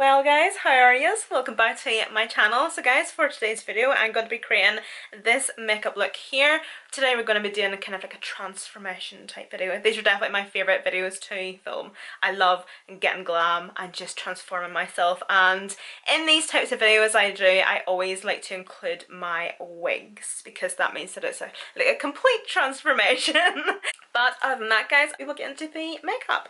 Well guys, how are you? Welcome back to my channel. So guys, for today's video I'm going to be creating this makeup look here. Today we're going to be doing a kind of like a transformation type video. These are definitely my favourite videos to film. I love getting glam and just transforming myself, and in these types of videos I always like to include my wigs because that means that it's like a complete transformation. But other than that guys, we will get into the makeup.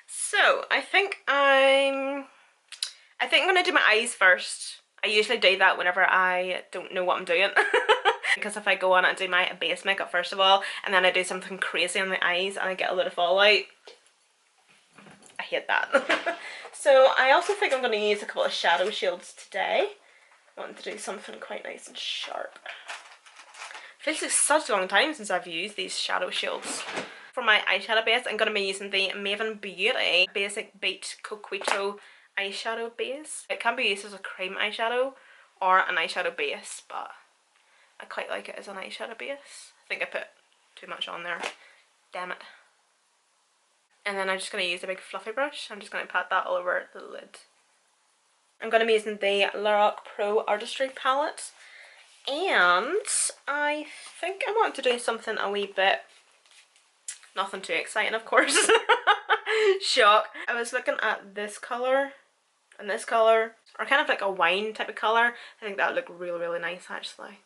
So I think I'm gonna do my eyes first. I usually do that whenever I don't know what I'm doing. Because if I go on and do my base makeup first of all, and then I do something crazy on the eyes and I get a lot of fallout, I hate that. So I also think I'm going to use a couple of shadow shields today. I want to do something quite nice and sharp. It feels like such a long time since I've used these shadow shields. For my eyeshadow base, I'm going to be using the Maven Beauty Basic Beat Coquito eyeshadow base. It can be used as a cream eyeshadow or an eyeshadow base, but I quite like it as an eyeshadow base. I think I put too much on there. Damn it. And then I'm just going to use a big fluffy brush. I'm just going to pat that all over the lid. I'm going to be using the Lorac Pro Artistry palette. And I think I want to do something a wee bit, nothing too exciting of course. Shock. I was looking at this colour and this colour, or kind of like a wine type of colour. I think that would look really, really nice actually.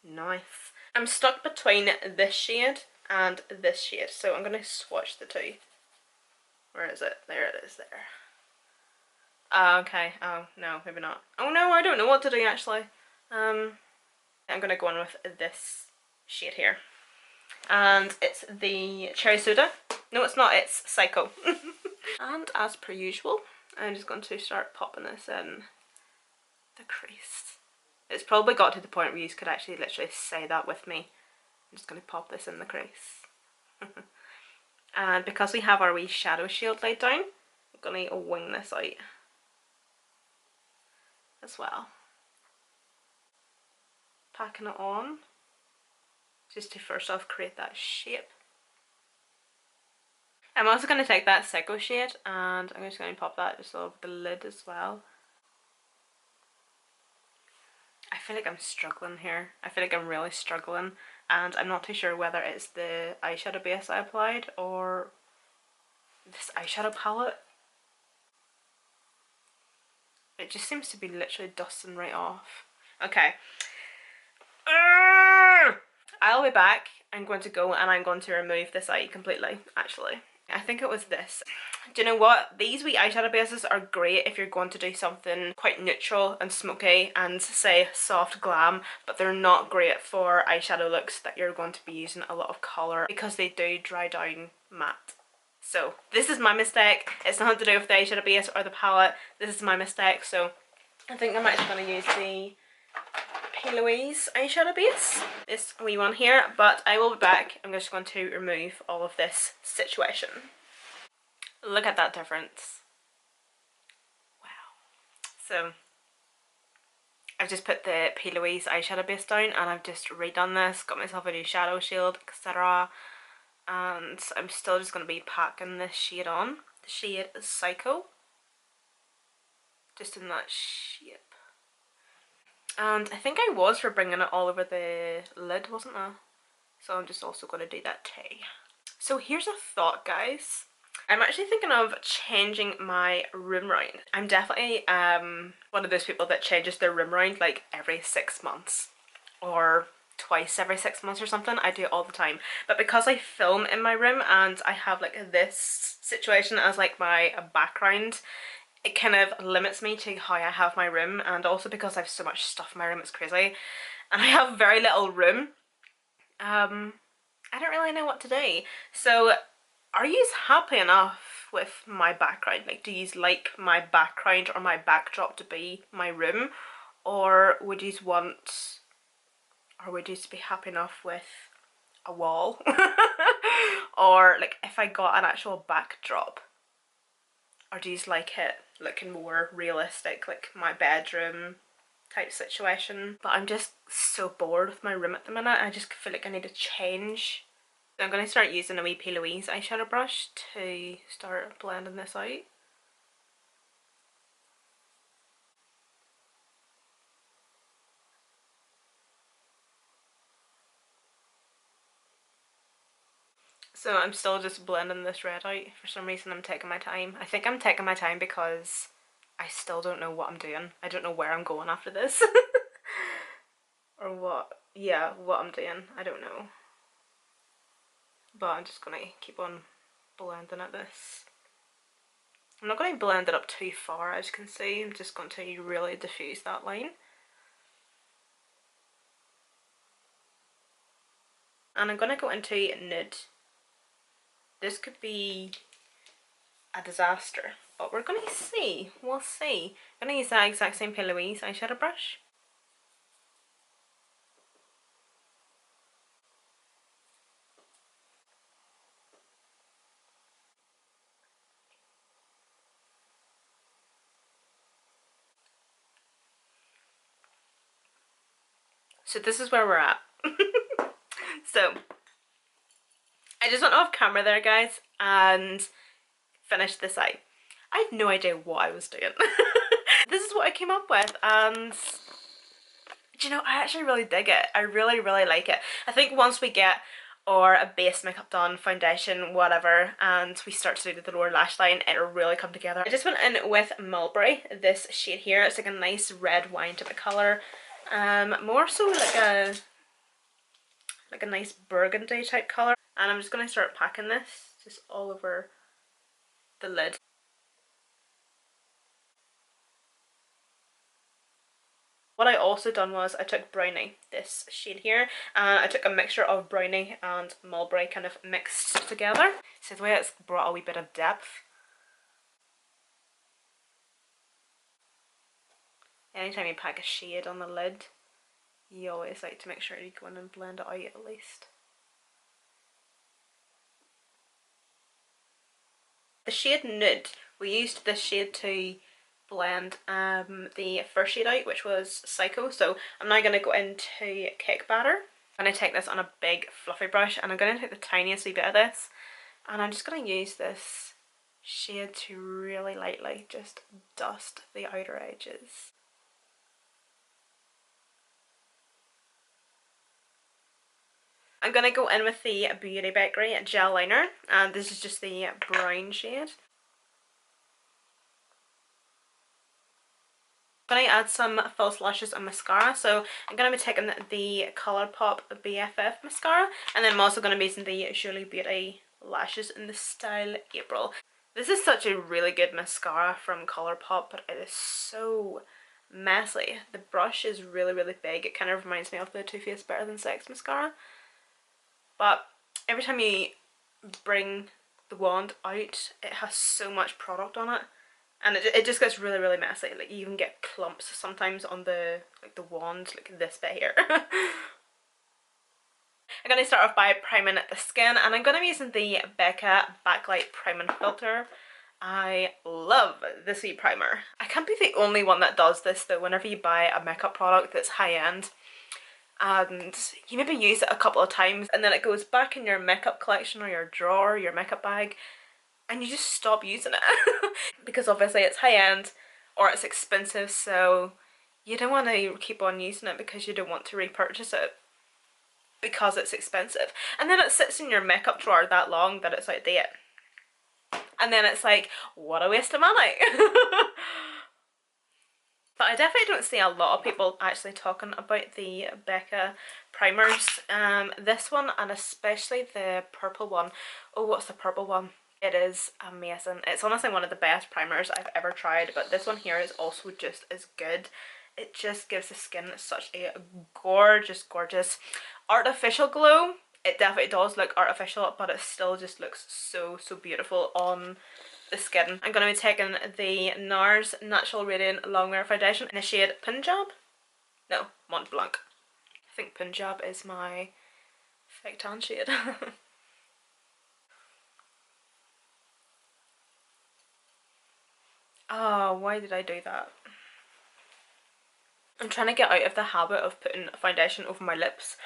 Nice. I'm stuck between this shade and this shade, so I'm going to swatch the two. Where is it? There it is, there. Okay. Oh, no, maybe not. Oh no, I don't know what to do actually. I'm going to go on with this shade here. And it's the Cherry Soda. No, it's not, it's Psycho. And as per usual, I'm just going to start popping this in the crease. It's probably got to the point where you could actually literally say that with me. I'm just going to pop this in the crease. And because we have our wee shadow shield laid down, I'm going to wing this out as well. Packing it on, just to first off create that shape. I'm also going to take that Psycho shade and I'm just going to pop that just over the lid as well. I feel like I'm struggling here. I feel like I'm really struggling, and I'm not too sure whether it's the eyeshadow base I applied or this eyeshadow palette. It just seems to be literally dusting right off. Okay. I'll be back. I'm going to go and I'm going to remove this eye completely, actually. I think it was this. Do you know what? These wee eyeshadow bases are great if you're going to do something quite neutral and smoky and say soft glam, but they're not great for eyeshadow looks that you're going to be using a lot of colour because they do dry down matte. So this is my mistake. It's nothing to do with the eyeshadow base or the palette. This is my mistake. So I think I'm actually going to use the Louise eyeshadow base, this wee one here, but I will be back. I'm just going to remove all of this situation. Look at that difference. Wow. So I've just put the P. Louise eyeshadow base down and I've just redone this, got myself a new shadow shield, etc. And I'm still just going to be packing this shade on. The shade is Psycho. Just in that shape. And I think I was for bringing it all over the lid, wasn't I? So I'm just also going to do that too. So here's a thought, guys. I'm actually thinking of changing my room round. I'm definitely one of those people that changes their room round like every 6 months. Or twice every 6 months or something. I do it all the time. But because I film in my room and I have like this situation as like my background, it kind of limits me to how I have my room, and also because I have so much stuff in my room, it's crazy. And I have very little room. I don't really know what to do. So are you happy enough with my background? Like, do you like my background or my backdrop to be my room? Or would you want, or would you be happy enough with a wall? Or like if I got an actual backdrop? Or do you like it looking more realistic, like my bedroom type situation? But I'm just so bored with my room at the minute. I just feel like I need to change So I'm going to start using a wee P. Louise eyeshadow brush to start blending this out. So I'm still just blending this red out. For some reason I'm taking my time. I think I'm taking my time because I still don't know what I'm doing. I don't know where I'm going after this. Or what, yeah, what I'm doing. I don't know. But I'm just going to keep on blending at this. I'm not going to blend it up too far, as you can see. I'm just going to really diffuse that line. And I'm going to go into nude. This could be a disaster, but we're going to see. We'll see. I'm going to use that exact same P. Louise eyeshadow brush. So this is where we're at. So I just went off camera there, guys, and finished this out. I had no idea what I was doing. This is what I came up with, and you know, I actually really dig it. I really, really like it. I think once we get a base makeup done, foundation, whatever, and we start to do the lower lash line, it'll really come together. I just went in with Mulberry, this shade here. It's like a nice red wine type of colour. More so like a nice burgundy type colour. And I'm just going to start packing this just all over the lid. What I also done was I took Brownie, this shade here, and I took a mixture of Brownie and Mulberry kind of mixed together. So the way it's brought a wee bit of depth. Anytime you pack a shade on the lid, you always like to make sure you go in and blend it out at least. The shade Nude, we used this shade to blend the first shade out, which was Psycho. So I'm now going to go into Cake Batter. I'm going to take this on a big fluffy brush, and I'm going to take the tiniest wee bit of this, and I'm just going to use this shade to really lightly just dust the outer edges. I'm going to go in with the Beauty Bakerie gel liner, and this is just the brown shade. I'm going to add some false lashes and mascara, so I'm going to be taking the Colourpop BFF mascara, and then I'm also going to be using the Surely Beauty lashes in the style April. This is such a really good mascara from Colourpop, but it is so messy. The brush is really, really big. It kind of reminds me of the Too Faced Better Than Sex mascara. But every time you bring the wand out, it has so much product on it. And it just gets really, really messy. Like, you even get clumps sometimes on the wand, like this bit here. I'm going to start off by priming the skin, and I'm going to be using the Becca Backlight Priming Filter. I love this wee primer. I can't be the only one that does this though. Whenever you buy a makeup product that's high-end, and you maybe use it a couple of times, and then it goes back in your makeup collection or your drawer, your makeup bag, and you just stop using it. Because obviously it's high-end or it's expensive, so you don't want to keep on using it because you don't want to repurchase it because it's expensive. And then it sits in your makeup drawer that long that it's outdated. And then it's like, what a waste of money. But I definitely don't see a lot of people actually talking about the Becca primers. This one, and especially the purple one. Oh, what's the purple one? It is amazing. It's honestly one of the best primers I've ever tried, but this one here is also just as good. It just gives the skin such a gorgeous, gorgeous artificial glow. It definitely does look artificial, but it still just looks so, so beautiful on the skin. I'm going to be taking the NARS Natural Radiant Longwear Foundation in the shade Punjab. No, Mont Blanc. I think Punjab is my fake tan shade. Oh, why did I do that? I'm trying to get out of the habit of putting foundation over my lips.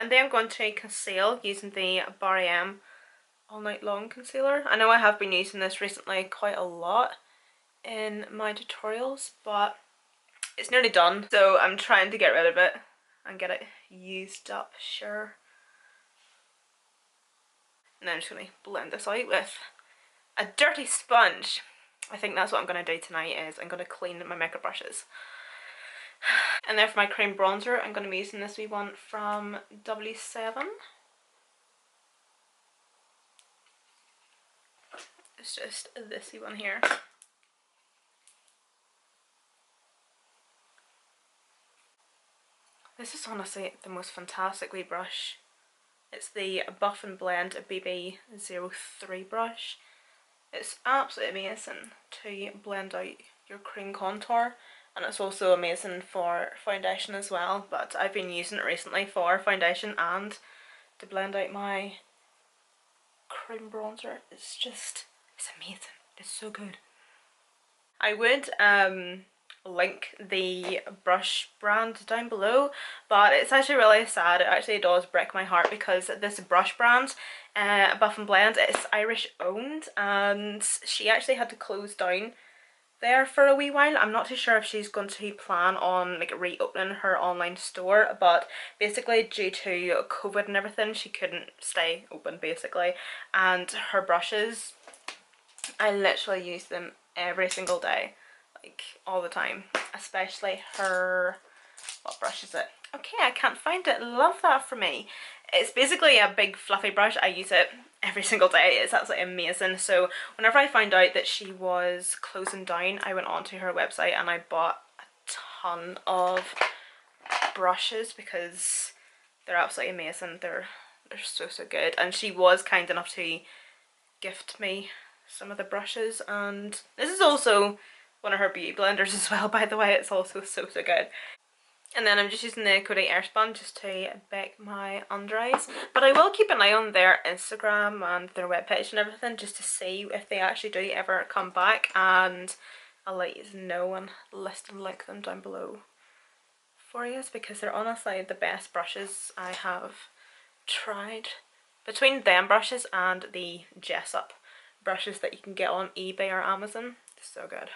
And then I'm going to conceal using the GLAM All Night Long concealer. I know I have been using this recently quite a lot in my tutorials, but it's nearly done, so I'm trying to get rid of it and get it used up, sure. And then I'm just going to blend this out with a dirty sponge. I think that's what I'm going to do tonight, is I'm going to clean my makeup brushes. And then for my cream bronzer, I'm going to be using this wee one from W7. It's just this wee one here. This is honestly the most fantastic wee brush. It's the Buff and Blend BB03 brush. It's absolutely amazing to blend out your cream contour, and it's also amazing for foundation as well, but I've been using it recently for foundation and to blend out my cream bronzer. It's amazing. It's so good. I would link the brush brand down below, but it's actually really sad. It actually does break my heart because this brush brand, Buff and Blend, it's Irish owned, and she actually had to close down there for a wee while. I'm not too sure if she's going to plan on like reopening her online store, but basically due to COVID and everything she couldn't stay open basically, and her brushes, I literally use them every single day, like all the time, especially her, what brush is it? Okay, I can't find it. Love that for me. It's basically a big fluffy brush. I use it every single day. It's absolutely amazing. So whenever I found out that she was closing down, I went onto her website and I bought a ton of brushes because they're absolutely amazing. They're so good, and she was kind enough to gift me some of the brushes, and this is also one of her beauty blenders as well, by the way. It's also so good. And then I'm just using the Coty Airspun just to bake my under eyes, but I will keep an eye on their Instagram and their webpage and everything just to see if they actually do ever come back, and I'll let you know and list and link them down below for you, because they're honestly the best brushes I have tried. Between them brushes and the Jessup brushes that you can get on eBay or Amazon, so good.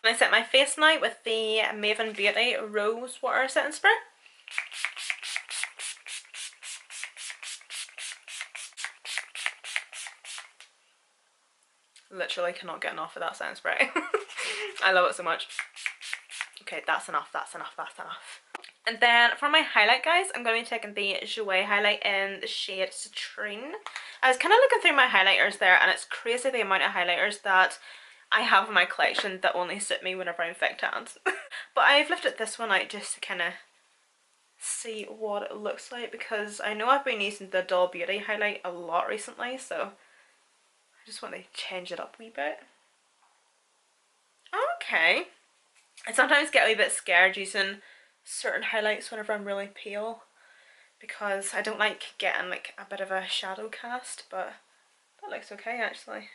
I set my face now with the Maven Beauty Rose Water Setting Spray. Literally cannot get enough of that setting spray. I love it so much. Okay, that's enough, that's enough, that's enough. And then for my highlight, guys, I'm going to be taking the Jouer highlight in the shade Citrine. I was kind of looking through my highlighters there, and it's crazy the amount of highlighters that I have in my collection that only suit me whenever I'm thick tanned. But I've lifted this one out just to kind of see what it looks like, because I know I've been using the Doll Beauty highlight a lot recently, so I just want to change it up a wee bit. Okay. I sometimes get a wee bit scared using certain highlights whenever I'm really pale, because I don't like getting like a bit of a shadow cast, but that looks okay actually.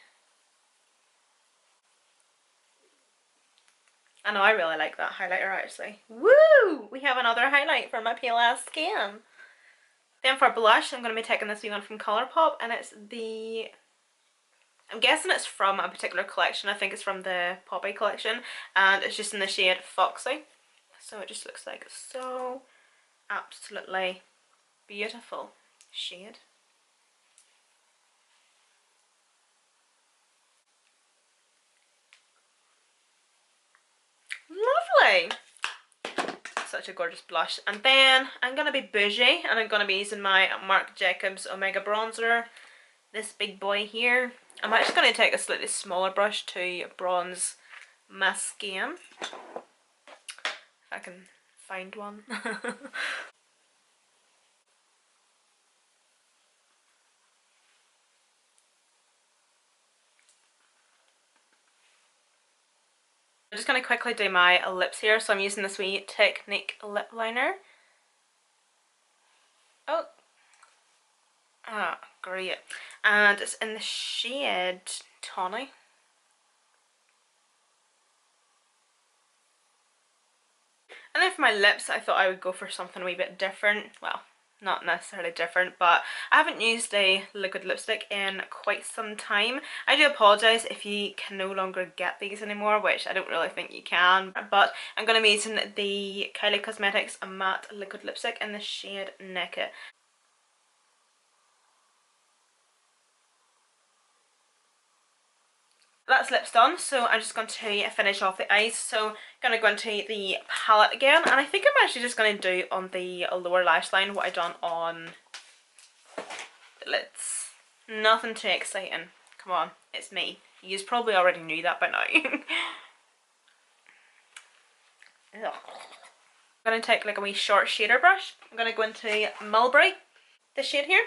I know, I really like that highlighter actually. Woo! We have another highlight for my pale ass skin. Then for blush, I'm going to be taking this wee one from Colourpop, and it's the, I'm guessing it's from a particular collection. I think it's from the Poppy collection, and it's just in the shade Foxy. So it just looks like so absolutely beautiful shade. Lovely! Such a gorgeous blush. And then I'm going to be bougie, and I'm going to be using my Marc Jacobs Omega Bronzer. This big boy here. I'm actually going to take a slightly smaller brush to bronze my skin. If I can find one. I'm just going to quickly do my lips here, so I'm using this wee Technique lip liner. Oh, ah, great. And it's in the shade Tawny. And then for my lips, I thought I would go for something a wee bit different. Well, not necessarily different, but I haven't used a liquid lipstick in quite some time. I do apologise if you can no longer get these anymore, which I don't really think you can, but I'm going to be using the Kylie Cosmetics matte liquid lipstick in the shade Naked. That's lips done, so I'm just going to finish off the eyes. So I'm going to go into the palette again, and I think I'm actually just going to do on the lower lash line what I done on the lids. Nothing too exciting. Come on, it's me. You probably already knew that by now. Ugh. I'm going to take like a wee short shader brush. I'm going to go into Mulberry, this shade here.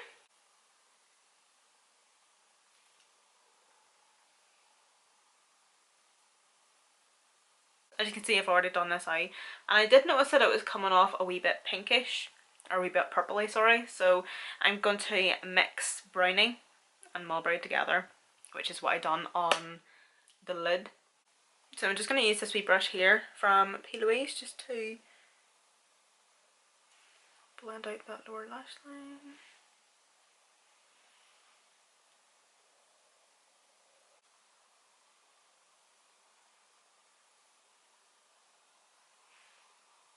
As you can see, I've already done this eye, and I did notice that it was coming off a wee bit pinkish, or a wee bit purpley, sorry. So I'm going to mix Brownie and Mulberry together, which is what I done on the lid. So I'm just going to use this wee brush here from P. Louise just to blend out that lower lash line.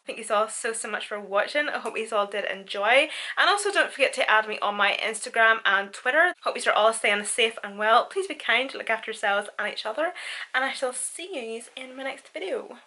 Thank you all so much for watching. I hope you all did enjoy, and also don't forget to add me on my Instagram and Twitter. Hope you are all staying safe and well. Please be kind, look after yourselves and each other, and I shall see you in my next video.